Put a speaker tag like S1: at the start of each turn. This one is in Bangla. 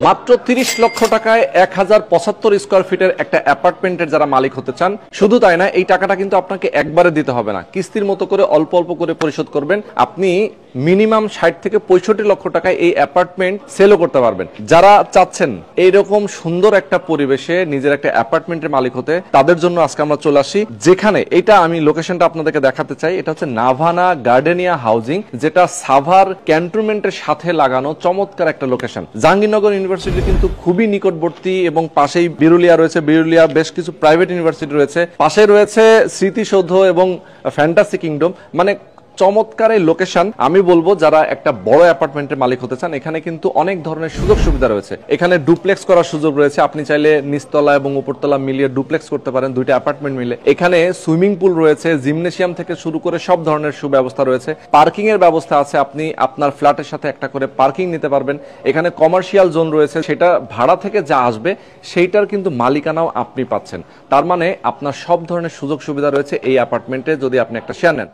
S1: মাত্র ৩০ লক্ষ টাকায় ১,০৭৫ স্কয়ার ফিটের একটা অ্যাপার্টমেন্টের যারা মালিক হতে চান, শুধু তাই না, এই টাকাটা কিন্তু আপনাকে একবারে দিতে হবে না, কিস্তির মতো করে অল্প অল্প করে পরিশোধ করবেন। আপনি মিনিমাম ৬০ থেকে ৬৫ লক্ষ টাকায় এই অ্যাপার্টমেন্ট সেলও করতে পারবেন। যারা চাচ্ছেন এইরকম সুন্দর একটা পরিবেশে নিজের একটা অ্যাপার্টমেন্টের মালিক হতে, তাদের জন্য আজকে আমরা চলে আসি, যেখানে এটা আমি লোকেশনটা আপনাদেরকে দেখাতে চাই। এটা হচ্ছে নাভানা গার্ডেনিয়া হাউজিং, যেটা সাভার ক্যান্টনমেন্টের সাথে লাগানো চমৎকার একটা লোকেশন। জাহাঙ্গীরনগর ইউনিভার্সিটি কিন্তু খুবই নিকটবর্তী এবং পাশেই বিরুলিয়া রয়েছে, বিরুলিয়া বেশ কিছু প্রাইভেট ইউনিভার্সিটি রয়েছে, পাশে রয়েছে স্মৃতিসৌধ এবং ফ্যান্টাসি কিংডম। মানে চমৎকার এই লোকেশন। আমি বলবো যারা একটা বড় অ্যাপার্টমেন্টের মালিক হতে চান, এখানে কিন্তু অনেক ধরনের সুযোগ সুবিধা রয়েছে। এখানে ডুপ্লেক্স করার সুযোগ রয়েছে, আপনি চাইলে নিচতলা এবং উপরতলা মিলিয়ে ডুপ্লেক্স করতে পারেন, দুইটা অ্যাপার্টমেন্ট মিলে। এখানে সুইমিং পুল রয়েছে, জিমনেশিয়াম থেকে শুরু করে সব ধরনের সুব্যবস্থা রয়েছে, পার্কিং এর ব্যবস্থা আছে, আপনি আপনার ফ্ল্যাটের সাথে একটা করে পার্কিং নিতে পারবেন। এখানে কমার্শিয়াল জোন রয়েছে, সেটা ভাড়া থেকে যা আসবে সেইটার কিন্তু মালিকানাও আপনি পাচ্ছেন। তার মানে আপনার সব ধরনের সুযোগ সুবিধা রয়েছে এই অ্যাপার্টমেন্টে যদি আপনি একটা শেয়ার নেন।